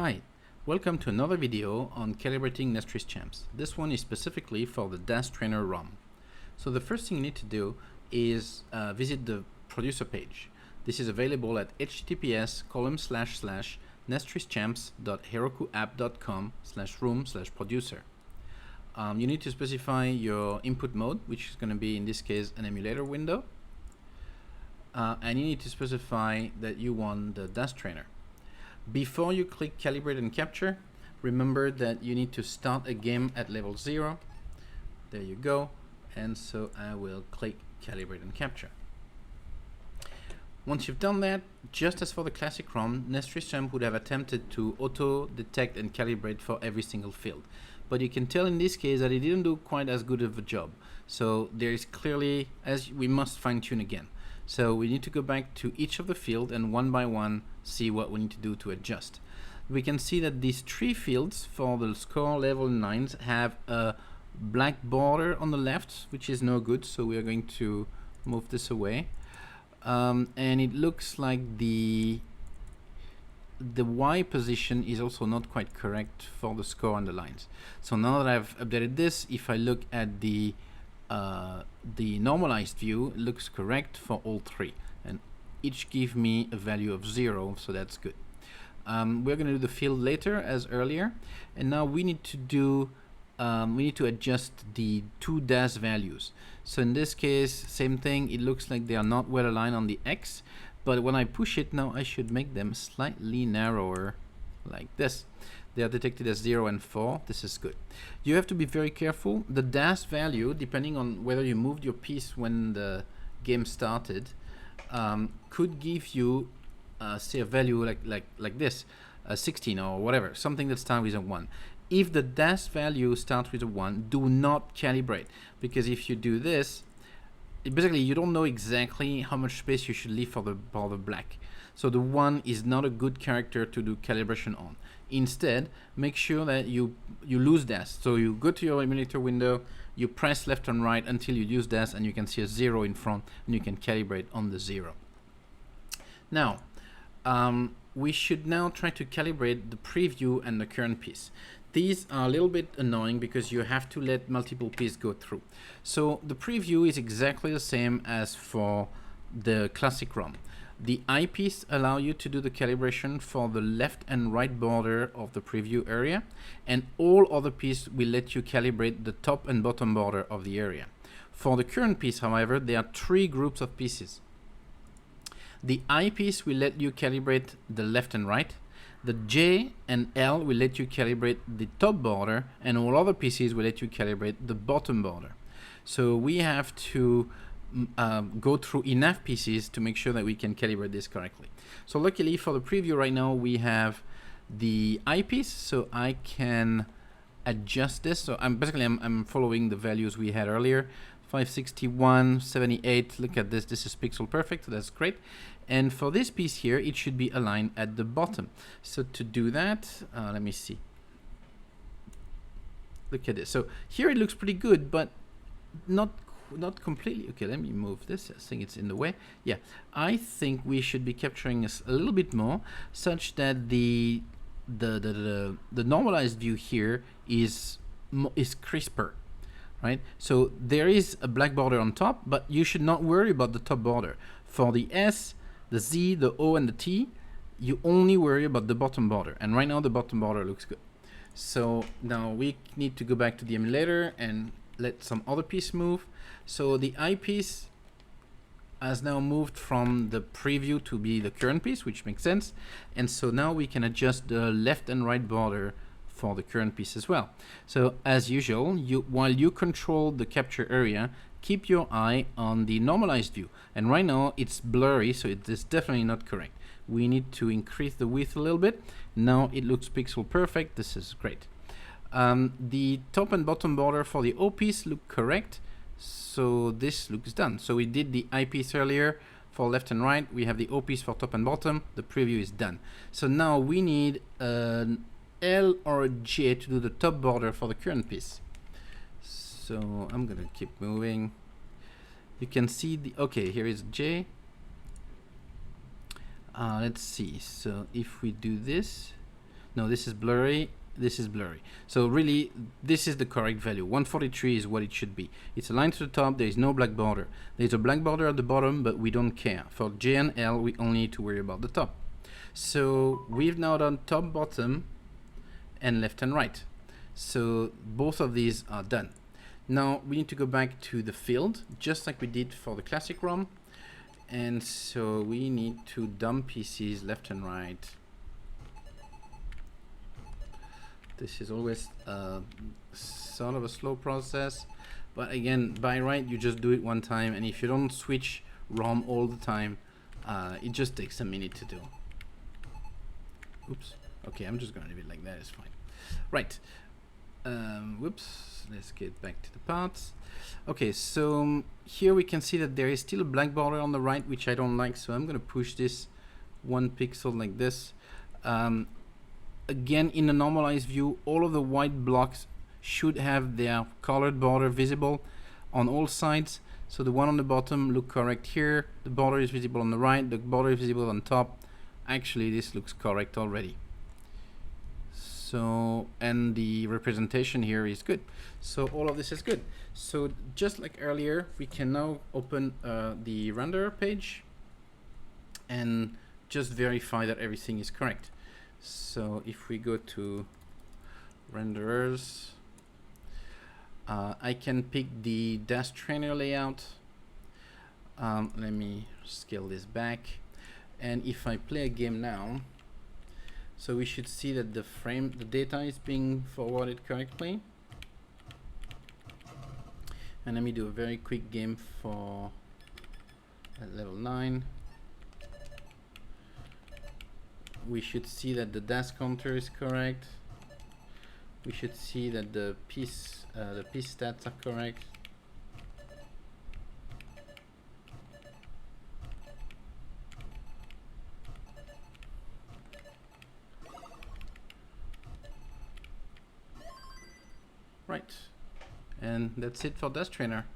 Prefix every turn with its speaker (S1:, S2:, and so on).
S1: Hi, welcome to another video on calibrating Nestrischamps. This one is specifically for the DAS Trainer ROM. So the first thing you need to do is visit the producer page. This is available at https://nestrischamps.herokuapp.com/room/producer. You need to specify your input mode, which is going to be in this case an emulator window. And you need to specify that you want the DAS Trainer. Before you click calibrate and capture, remember that you need to start a game at level 0. There you go. And so I will click calibrate and capture. Once you've done that, just as for the classic ROM, Nestrischamps would have attempted to auto detect and calibrate for every single field. But you can tell in this case that it didn't do quite as good of a job. So there is clearly, as we must fine tune again. So we need to go back to each of the fields and one by one see what we need to do to adjust. We can see that these 3 fields for the score level 9s have a black border on the left, which is no good, so we are going to move this away. And it looks like the Y position is also not quite correct for the score and the lines. So now that I've updated this, if I look at the normalized view, it looks correct for all 3, and each give me a value of 0, so that's good. We're going to do the field later as earlier, and now we need to do we need to adjust the 2 DAS values. So in this case, same thing, it looks like they are not well aligned on the X, but when I push it now, I should make them slightly narrower like this. They are detected as 0 and 4. This is good. You have to be very careful. The DAS value, depending on whether you moved your piece when the game started, could give you say a value like this, 16 or whatever, something that starts with a 1. If the DAS value starts with a 1, do not calibrate, because if you do this, basically you don't know exactly how much space you should leave for the black. So the 1 is not a good character to do calibration on. Instead, make sure that you lose DAS. So you go to your emulator window, you press left and right until you use DAS, and you can see a 0 in front, and you can calibrate on the 0. Now, we should now try to calibrate the preview and the current piece. These are a little bit annoying because you have to let multiple pieces go through. So the preview is exactly the same as for the classic ROM. The eyepiece allow you to do the calibration for the left and right border of the preview area, and all other pieces will let you calibrate the top and bottom border of the area. For the current piece, however, there are 3 groups of pieces. The eyepiece will let you calibrate the left and right. The J and L will let you calibrate the top border, and all other pieces will let you calibrate the bottom border. So we have to go through enough pieces to make sure that we can calibrate this correctly. So luckily for the preview right now, we have the eyepiece, so I can adjust this. So I'm following the values we had earlier. 561, 78, look at this, this is pixel perfect, so that's great. And for this piece here, it should be aligned at the bottom. So to do that, let me see. Look at this. So here it looks pretty good, but not completely. Okay, let me move this. I think it's in the way. Yeah, I think we should be capturing a little bit more, such that the normalized view here is crisper. Right, so there is a black border on top, but you should not worry about the top border. For the S, the Z, the O, and the T, you only worry about the bottom border. And right now the bottom border looks good. So now we need to go back to the emulator and let some other piece move. So the eyepiece has now moved from the preview to be the current piece, which makes sense. And so now we can adjust the left and right border for the current piece as well. So as usual, while you control the capture area, keep your eye on the normalized view. And right now it's blurry, so it is definitely not correct. We need to increase the width a little bit. Now it looks pixel perfect. This is great. The top and bottom border for the O piece look correct, so this looks done. So we did the I piece earlier for left and right. We have the O piece for top and bottom. The preview is done. So now we need an L or a J to do the top border for the current piece. So I'm gonna keep moving. You can see the, okay, here is J. Let's see, so if we do this, No, this is blurry. This is blurry. So really, this is the correct value. 143 is what it should be. It's aligned to the top. There is no black border. There's a black border at the bottom, but we don't care. For J and L, we only need to worry about the top. So we've now done top, bottom, and left and right. So both of these are done. Now we need to go back to the field, just like we did for the classic ROM. And so we need to dump pieces left and right. This is always sort of a slow process, but again, by right, you just do it one time, and if you don't switch ROM all the time, it just takes a minute to do. Oops. Okay, I'm just gonna leave it like that. It's fine. Right. Whoops. Let's get back to the parts. Okay, so here we can see that there is still a black border on the right, which I don't like. So I'm gonna push this 1 pixel like this. Again, in a normalized view, all of the white blocks should have their colored border visible on all sides. So the one on the bottom look correct here. The border is visible on the right. The border is visible on top. Actually, this looks correct already. So, and the representation here is good. So all of this is good. So just like earlier, we can now open the renderer page and just verify that everything is correct. So if we go to renderers, I can pick the dash trainer layout. Let me scale this back. And if I play a game now, so we should see that the data is being forwarded correctly. And let me do a very quick game for level 9. We should see that the dash counter is correct. We should see that the piece stats are correct. Right, and that's it for Dash Trainer.